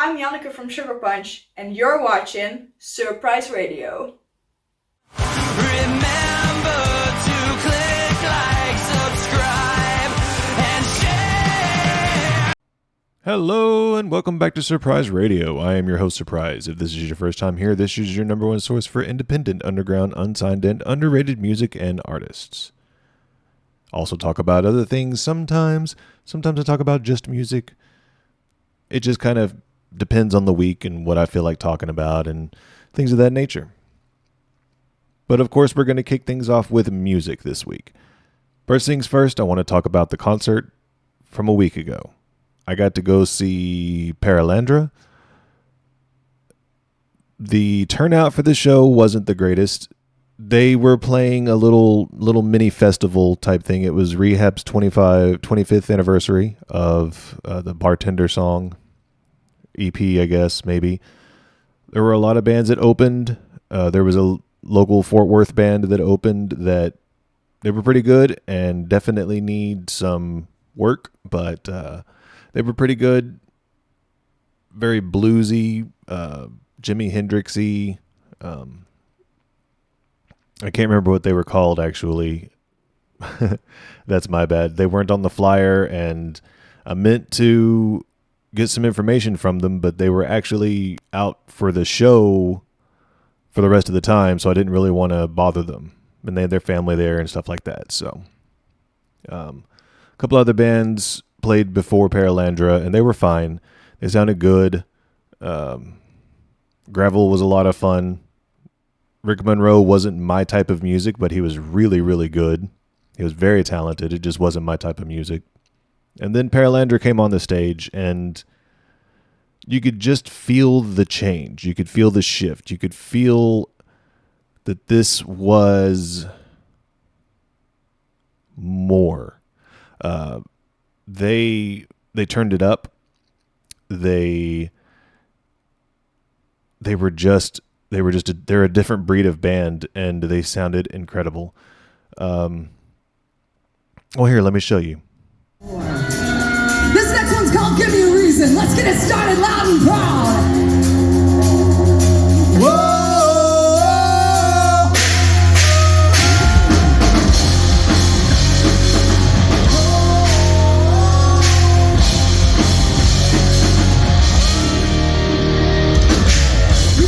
I'm Janneke from Sugar Punch, and you're watching Surprise Radio. Remember to click like, subscribe, and share. Hello and welcome back to Surprise Radio. I am your host, Surprise. If this is your first time here, this is your number one source for independent, underground, unsigned, and underrated music and artists. Also talk about other things sometimes. Sometimes I talk about just music. It just kind of depends on the week and what I feel like talking about and things of that nature. But of course, we're going to kick things off with music this week. First things first, I want to talk about the concert from a week ago. I got to go see Paralandra. The turnout for the show wasn't the greatest. They were playing a little mini festival type thing. It was Rehab's 25th anniversary of the Bartender song EP, I guess, maybe. There were a lot of bands that opened. There was a local Fort Worth band that opened that they were pretty good and definitely need some work, but they were pretty good. Very bluesy, Jimi Hendrixy. I can't remember what they were called, actually. That's my bad. They weren't on the flyer, and I meant to get some information from them, but they were actually out for the show for the rest of the time, so I didn't really want to bother them. And they had their family there and stuff like that. So a couple other bands played before Paralandra, and they were fine. They sounded good. Gravel was a lot of fun. Rick Monroe wasn't my type of music, but he was really, really good. He was very talented. It just wasn't my type of music. And then Paralandra came on the stage, and you could just feel the change. You could feel the shift. You could feel that this was more. They turned it up. They're a different breed of band, and they sounded incredible. Well, here, let me show you. This next one's called Give Me a Reason. Let's get it started loud and proud. Whoa! You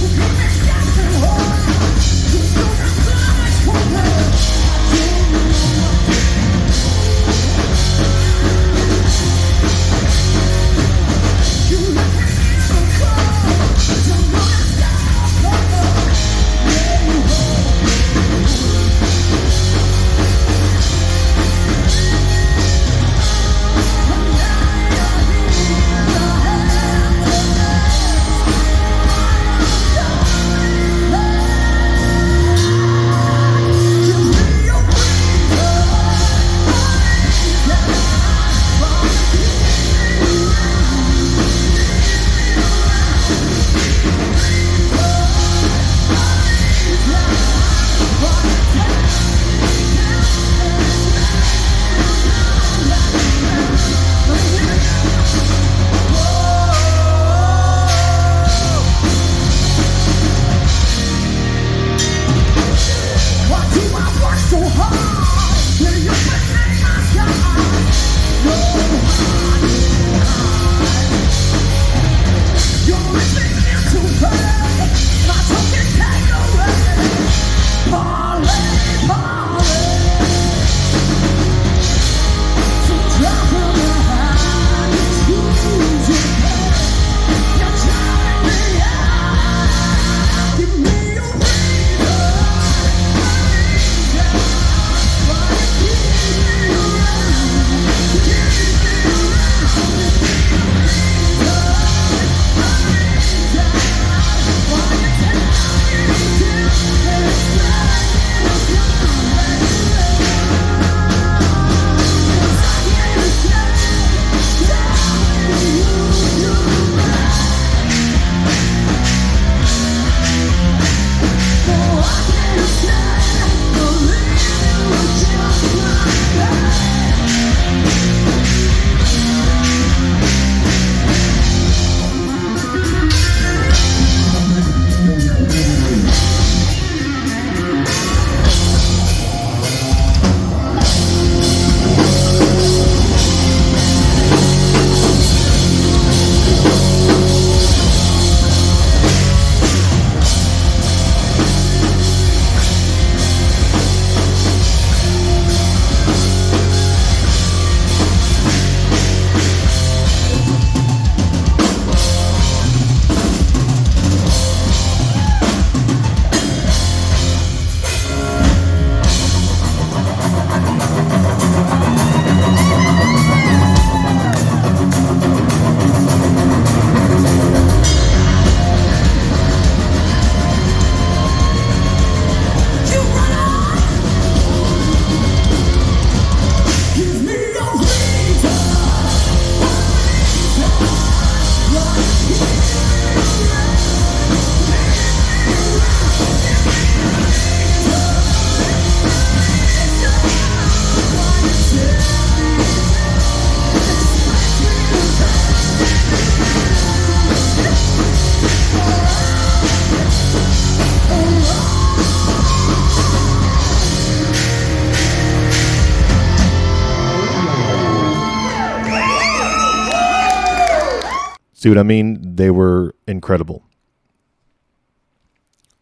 See what I mean? They were incredible.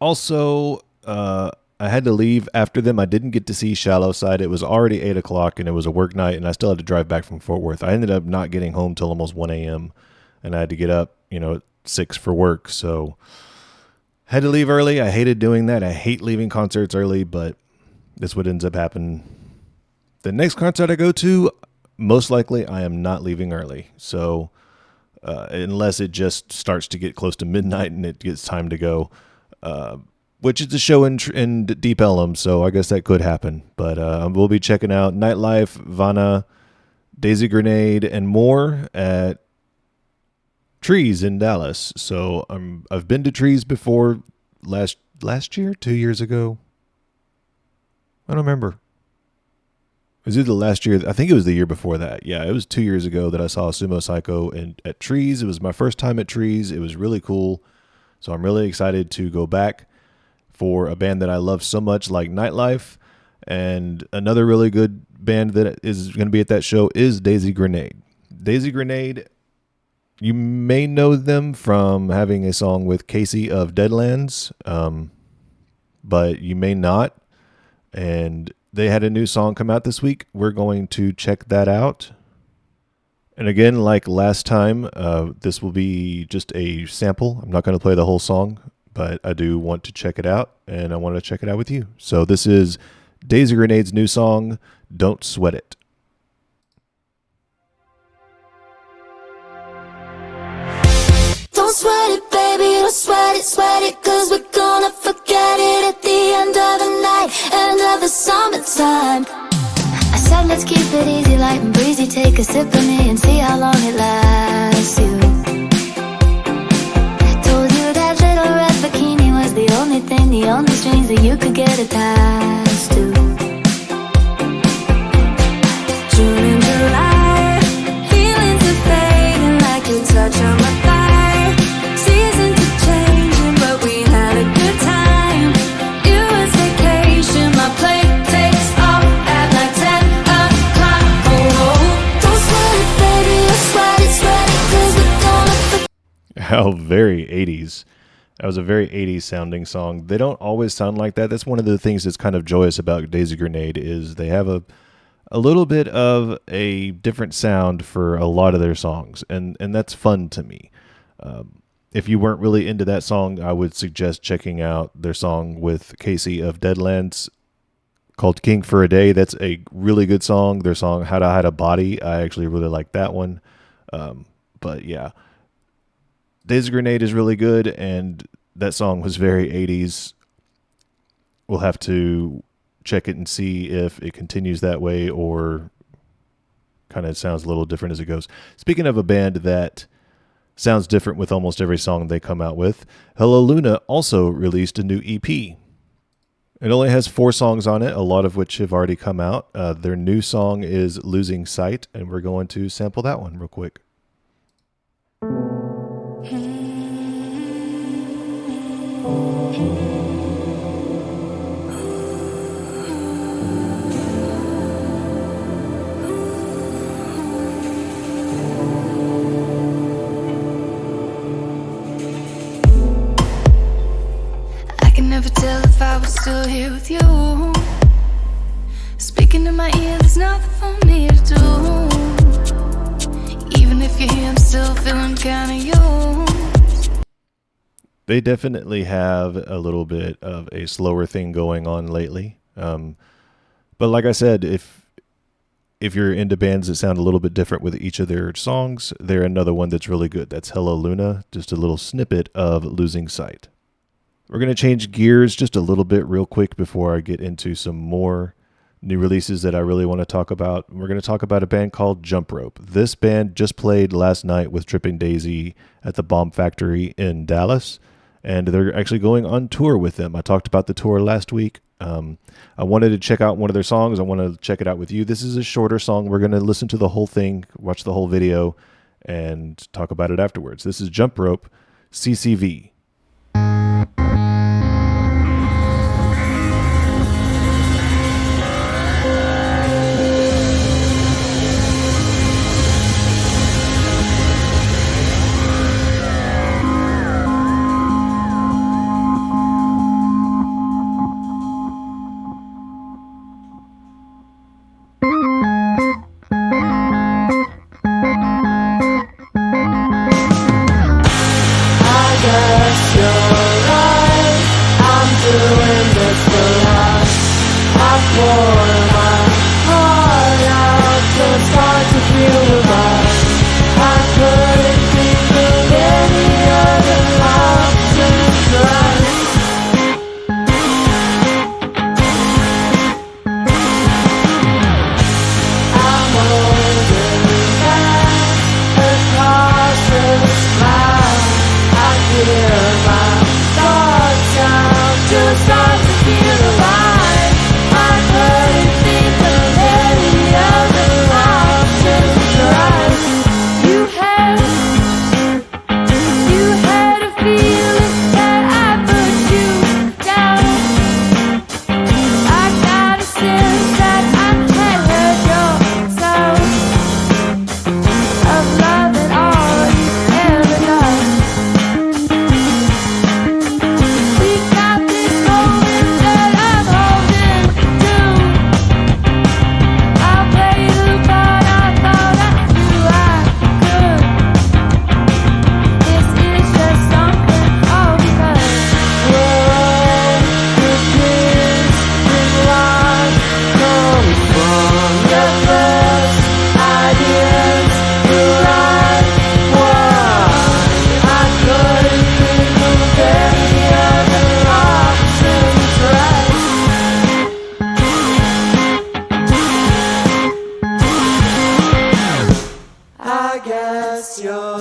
Also, I had to leave after them. I didn't get to see Shallow Side. It was already 8 o'clock and it was a work night and I still had to drive back from Fort Worth. I ended up not getting home till almost 1 a.m. and I had to get up, at 6 for work. So had to leave early. I hated doing that. I hate leaving concerts early, but that's what ends up happening. The next concert I go to, most likely I am not leaving early. So unless it just starts to get close to midnight and it gets time to go, which is a show in Deep Ellum, so I guess that could happen. But we'll be checking out Nightlife, Vanna, Daisy Grenade, and more at Trees in Dallas. So I've been to Trees before last year, 2 years ago. I don't remember. It was either last year. I think it was the year before that. Yeah, it was 2 years ago that I saw Sumo Psycho at Trees. It was my first time at Trees. It was really cool. So I'm really excited to go back for a band that I love so much, like Nightlife. And another really good band that is going to be at that show is Daisy Grenade. Daisy Grenade, you may know them from having a song with Casey of Deadlands, but you may not. And they had a new song come out this week. We're going to check that out. And again, like last time, this will be just a sample. I'm not going to play the whole song, but I do want to check it out, and I want to check it out with you. So this is Daisy Grenade's new song, Don't Sweat It. Don't sweat it, baby, don't sweat it, cause we're gonna forget it at the end of the night, end of the summertime. I said let's keep it easy, light and breezy, take a sip of me and see how long it lasts you. I told you that little red bikini was the only thing, the only strings that you could get attached to. June and July, feelings are fading like your touch on my thigh. Seasons are changing, but we had a good time. It was vacation, my plane takes off at like 10 o'clock. Oh, don't sweat it, baby, don't sweat it, cause we're gonna How very 80s. That was a very 80s sounding song. They don't always sound like that. That's one of the things that's kind of joyous about Daisy Grenade is they have a little bit of a different sound for a lot of their songs, and that's fun to me. If you weren't really into that song, I would suggest checking out their song with Casey of Deadlands called King for a Day. That's a really good song. Their song How to Hide a Body, I actually really like that one. But yeah, Daisy Grenade is really good, and that song was very 80s. We'll have to check it and see if it continues that way or kind of sounds a little different as it goes. Speaking of a band that sounds different with almost every song they come out with, Hello Luna also released a new EP. It only has 4 songs on it, a lot of which have already come out. Their new song is Losing Sight, and we're going to sample that one real quick. Never tell if I was still here with you. Speaking in my ear, there's nothing for me to do. Even if you're here, I'm still feeling kinda you. They definitely have a little bit of a slower thing going on lately. But like I said, if you're into bands that sound a little bit different with each of their songs, they're another one that's really good. That's Hello Luna, just a little snippet of Losing Sight. We're going to change gears just a little bit real quick before I get into some more new releases that I really want to talk about. We're going to talk about a band called Jumprope. This band just played last night with Tripping Daisy at the Bomb Factory in Dallas, and they're actually going on tour with them. I talked about the tour last week. I wanted to check out one of their songs. I want to check it out with you. This is a shorter song. We're going to listen to the whole thing, watch the whole video, and talk about it afterwards. This is Jumprope, CCV.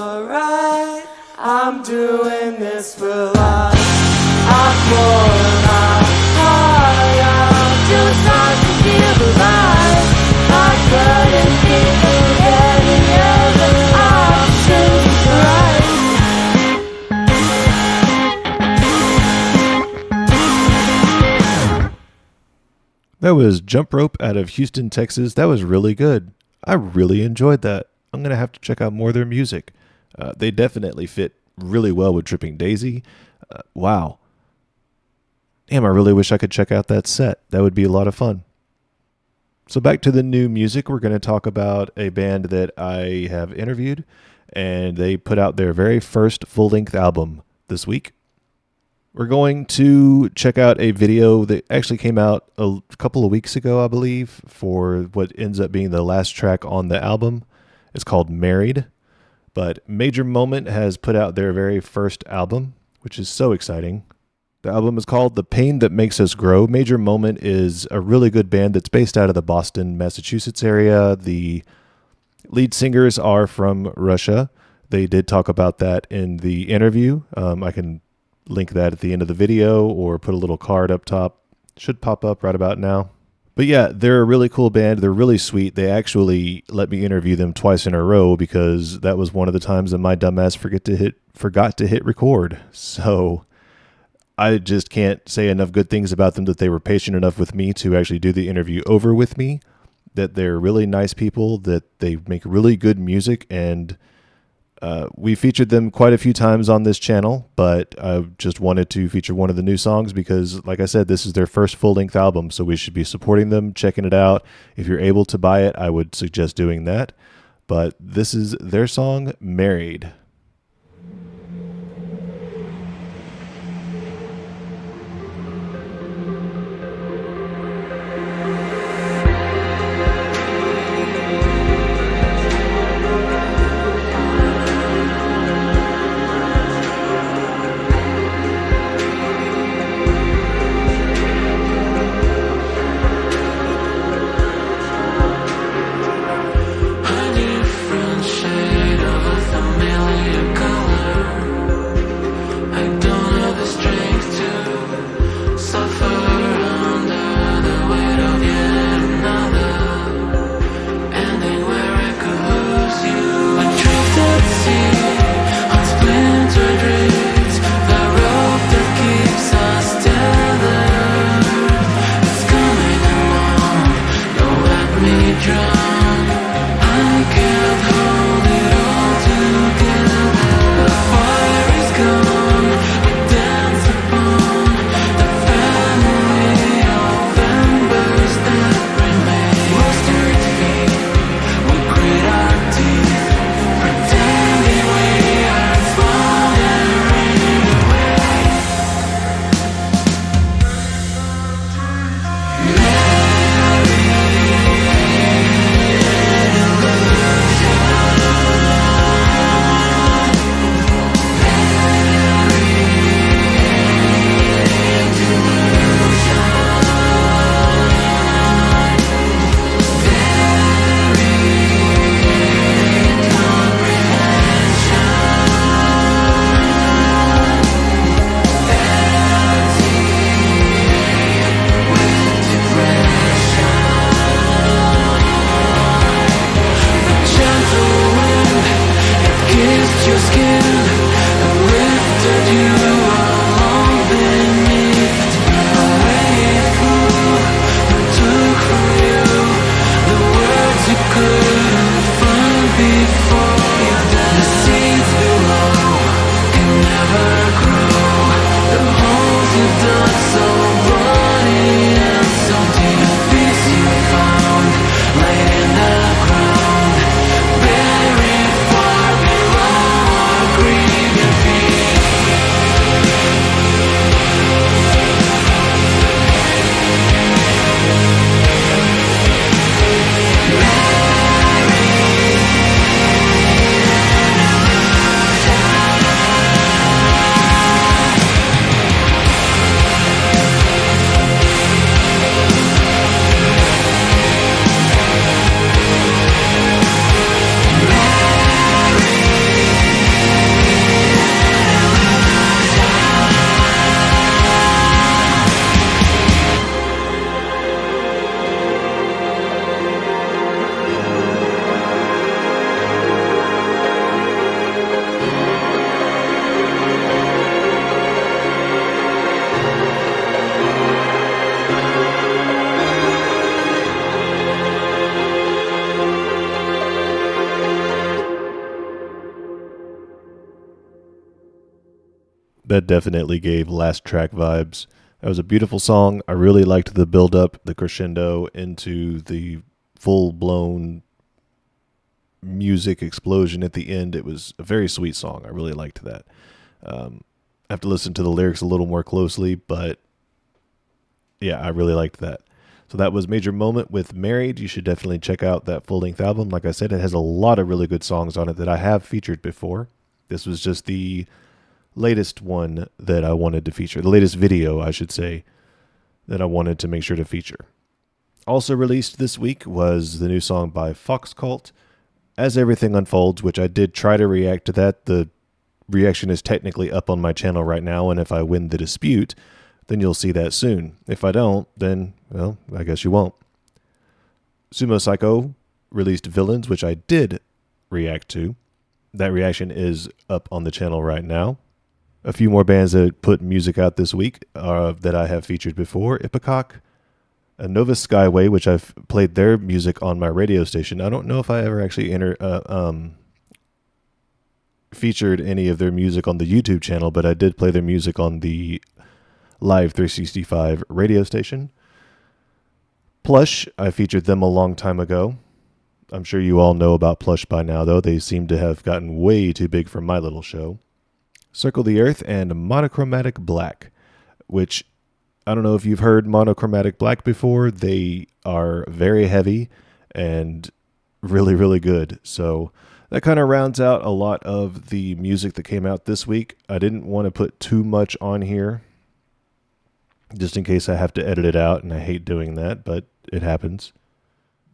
alright. I'm doing this for life. I pour my heart out till it's time to feel alive. I couldn't think of any other options right. That was Jumprope out of Houston, Texas. That was really good. I really enjoyed that. I'm going to have to check out more of their music. They definitely fit really well with Tripping Daisy. Wow. Damn, I really wish I could check out that set. That would be a lot of fun. So back to the new music, we're going to talk about a band that I have interviewed, and they put out their very first full-length album this week. We're going to check out a video that actually came out a couple of weeks ago, I believe, for what ends up being the last track on the album. It's called Married. But Major Moment has put out their very first album, which is so exciting. The album is called The Pain That Makes Us Grow. Major Moment is a really good band that's based out of the Boston, Massachusetts area. The lead singers are from Russia. They did talk about that in the interview. I can link that at the end of the video or put a little card up top. Should pop up right about now. But yeah, they're a really cool band. They're really sweet. They actually let me interview them twice in a row because that was one of the times that my dumbass forgot to hit record. So I just can't say enough good things about them, that they were patient enough with me to actually do the interview over with me, that they're really nice people, that they make really good music, and we featured them quite a few times on this channel, but I just wanted to feature one of the new songs because, like I said, this is their first full-length album, so we should be supporting them, checking it out. If you're able to buy it, I would suggest doing that. But this is their song, Married. That definitely gave Last Track vibes. That was a beautiful song. I really liked the build up, the crescendo into the full blown music explosion at the end. It was a very sweet song. I really liked that. I have to listen to the lyrics a little more closely, but yeah, I really liked that. So that was Major Moment with Married. You should definitely check out that full-length album. Like I said, it has a lot of really good songs on it that I have featured before. This was just the latest one that I wanted to feature. The latest video, I should say, that I wanted to make sure to feature. Also released this week was the new song by Fox Cult, As Everything Unfolds, which I did try to react to that. The reaction is technically up on my channel right now, and if I win the dispute, then you'll see that soon. If I don't, then, well, I guess you won't. Sumo Psycho released Villains, which I did react to. That reaction is up on the channel right now. A few more bands that put music out this week that I have featured before. Ipecac, Nova Skyway, which I've played their music on my radio station. I don't know if I ever actually featured any of their music on the YouTube channel, but I did play their music on the Live 365 radio station. Plush, I featured them a long time ago. I'm sure you all know about Plush by now, though. They seem to have gotten way too big for my little show. Circle the Earth and Monochromatic Black, which I don't know if you've heard Monochromatic Black before. They are very heavy and really, really good. So that kind of rounds out a lot of the music that came out this week. I didn't want to put too much on here, just in case I have to edit it out, and I hate doing that, but it happens.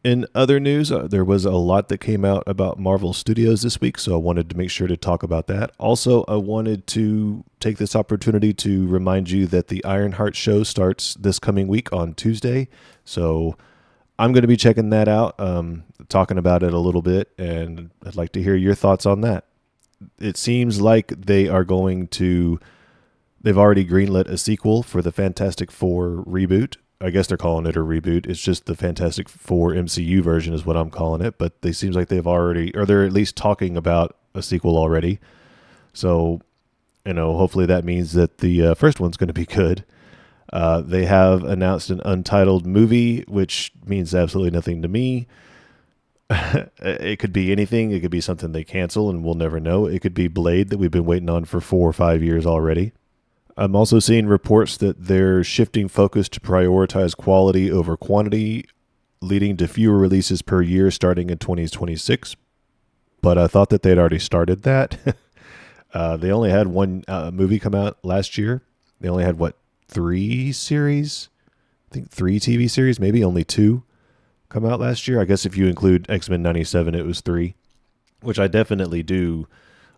In other news, there was a lot that came out about Marvel Studios this week, so I wanted to make sure to talk about that. Also, I wanted to take this opportunity to remind you that the Ironheart show starts this coming week on Tuesday, so I'm going to be checking that out, talking about it a little bit, and I'd like to hear your thoughts on that. It seems like they've already greenlit a sequel for the Fantastic Four reboot. I guess they're calling it a reboot. It's just the Fantastic Four MCU version is what I'm calling it. But they seems like they're at least talking about a sequel already. So, hopefully that means that the first one's going to be good. They have announced an untitled movie, which means absolutely nothing to me. It could be anything. It could be something they cancel and we'll never know. It could be Blade that we've been waiting on for 4 or 5 years already. I'm also seeing reports that they're shifting focus to prioritize quality over quantity, leading to fewer releases per year starting in 2026. But I thought that they'd already started that. They only had one movie come out last year. They only had, 3 series? I think 3 TV series, maybe only 2 come out last year. I guess if you include X-Men 97, it was 3, which I definitely do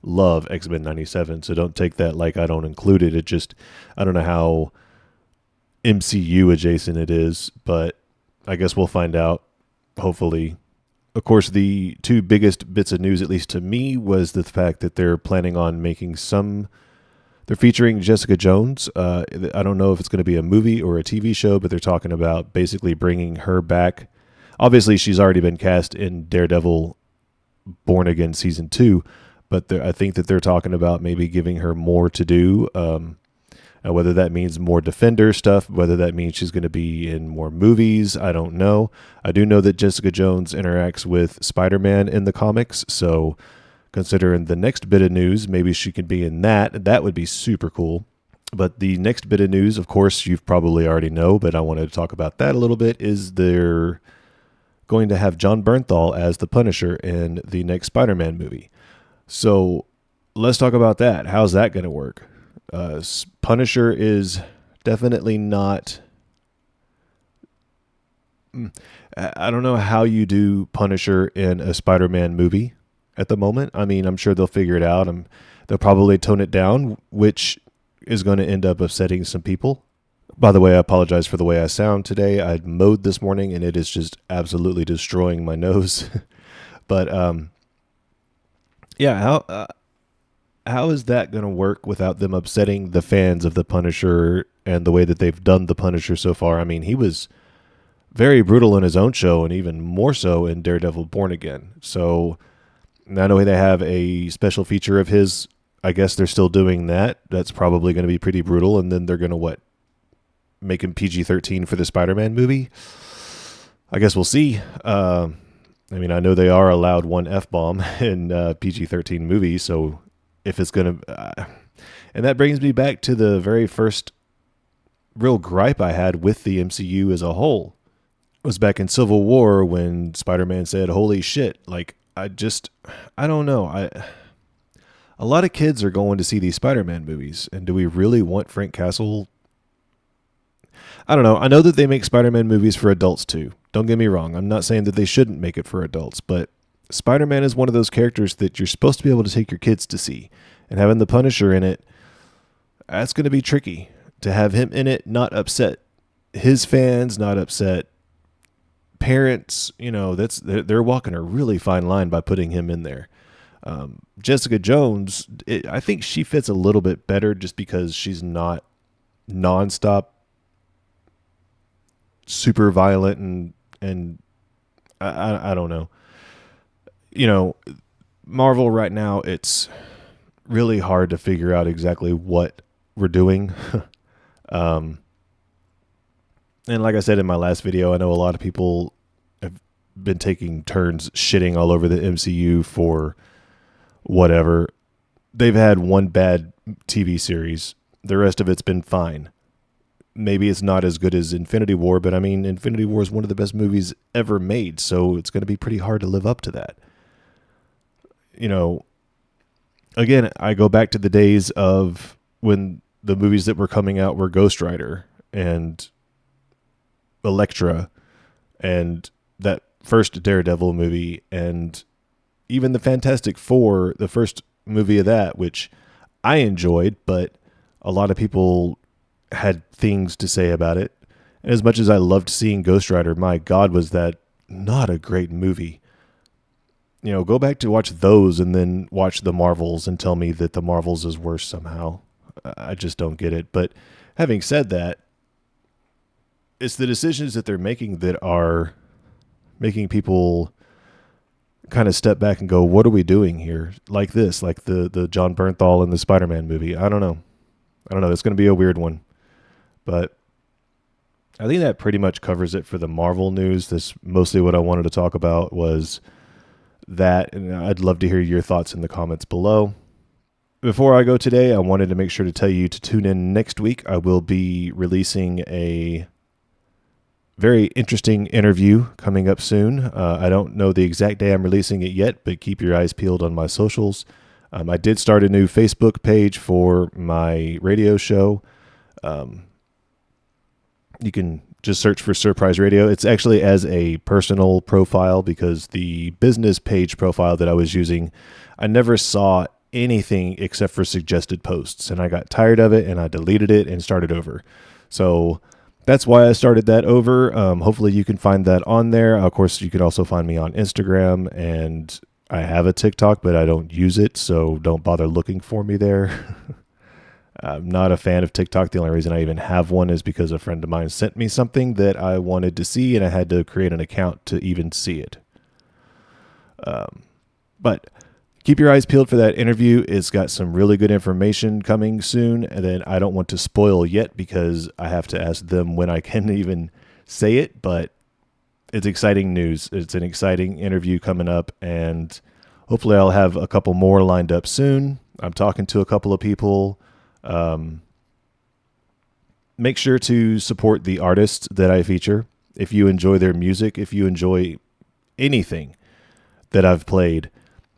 love X-Men 97, so don't take that like I don't include it. It just, I don't know how MCU adjacent it is, but I guess we'll find out, hopefully. Of course, the 2 biggest bits of news, at least to me, was the fact that they're planning on making they're featuring Jessica Jones. I don't know if it's going to be a movie or a TV show, but they're talking about basically bringing her back. Obviously, she's already been cast in Daredevil Born Again Season 2, but I think that they're talking about maybe giving her more to do, whether that means more Defender stuff, whether that means she's going to be in more movies, I don't know. I do know that Jessica Jones interacts with Spider-Man in the comics, so considering the next bit of news, maybe she could be in that. That would be super cool. But the next bit of news, of course, you've probably already know, but I wanted to talk about that a little bit, is they're going to have John Bernthal as the Punisher in the next Spider-Man movie. So let's talk about that. How's that going to work? Punisher is definitely not... I don't know how you do Punisher in a Spider-Man movie at the moment. I mean, I'm sure they'll figure it out. They'll probably tone it down, which is going to end up upsetting some people. By the way, I apologize for the way I sound today. I mowed this morning, and it is just absolutely destroying my nose. But... yeah, how is that going to work without them upsetting the fans of the Punisher and the way that they've done the Punisher so far? I mean, he was very brutal in his own show and even more so in Daredevil Born Again. So not only they have a special feature of his I guess they're still doing that. That's probably going to be pretty brutal. And then they're going to, make him PG-13 for the Spider-Man movie? I guess we'll see. I mean, I know they are allowed one F-bomb in PG-13 movies, so if it's going to... and that brings me back to the very first real gripe I had with the MCU as a whole. It was back in Civil War when Spider-Man said, "Holy shit." Like, I don't know. A lot of kids are going to see these Spider-Man movies, and do we really want Frank Castle? I don't know. I know that they make Spider-Man movies for adults too. Don't get me wrong. I'm not saying that they shouldn't make it for adults, but Spider-Man is one of those characters that you're supposed to be able to take your kids to see. And having the Punisher in it, that's going to be tricky. To have him in it, not upset his fans, not upset parents, they're walking a really fine line by putting him in there. Jessica Jones, I think she fits a little bit better just because she's not nonstop super violent and I don't know. Marvel right now, it's really hard to figure out exactly what we're doing. And like I said in my last video, I know a lot of people have been taking turns shitting all over the MCU for whatever. They've had one bad TV series. The rest of it's been fine. Maybe it's not as good as Infinity War, but I mean, Infinity War is one of the best movies ever made, so it's going to be pretty hard to live up to that. Again, I go back to the days of when the movies that were coming out were Ghost Rider and Elektra and that first Daredevil movie and even the Fantastic Four, the first movie of that, which I enjoyed, but a lot of people had things to say about it. And as much as I loved seeing Ghost Rider, my God, was that not a great movie. Go back to watch those and then watch the Marvels and tell me that the Marvels is worse somehow. I just don't get it. But having said that, it's the decisions that they're making that are making people kind of step back and go, what are we doing here? Like this, like the John Bernthal in the Spider-Man movie. I don't know. It's going to be a weird one. But I think that pretty much covers it for the Marvel news. This mostly what I wanted to talk about was that, and I'd love to hear your thoughts in the comments below. Before I go today, I wanted to make sure to tell you to tune in next week. I will be releasing a very interesting interview coming up soon. I don't know the exact day I'm releasing it yet, but keep your eyes peeled on my socials. I did start a new Facebook page for my radio show. You can just search for Surprise Radio. It's actually as a personal profile because the business page profile that I was using, I never saw anything except for suggested posts, and I got tired of it and I deleted it and started over. So that's why I started that over. Hopefully you can find that on there. Of course, you can also find me on Instagram, and I have a TikTok, but I don't use it, so don't bother looking for me there. I'm not a fan of TikTok. The only reason I even have one is because a friend of mine sent me something that I wanted to see, and I had to create an account to even see it. But keep your eyes peeled for that interview. It's got some really good information coming soon, and then I don't want to spoil yet because I have to ask them when I can even say it, but it's exciting news. It's an exciting interview coming up, and hopefully I'll have a couple more lined up soon. I'm talking to a couple of people. Make sure to support the artists that I feature. If you enjoy their music, if you enjoy anything that I've played,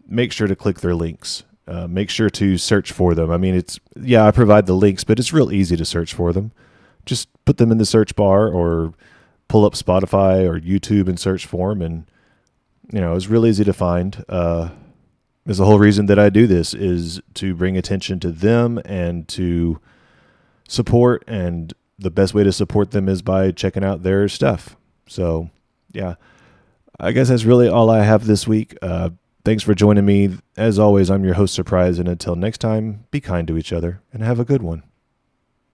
make sure to click their links. Make sure to search for them. I mean, I provide the links, but it's real easy to search for them. Just put them in the search bar or pull up Spotify or YouTube and search for them. And, it's real easy to find. There's the whole reason that I do this is to bring attention to them and to support. And the best way to support them is by checking out their stuff. So, yeah, I guess that's really all I have this week. Thanks for joining me. As always, I'm your host, Surprise. And until next time, be kind to each other and have a good one.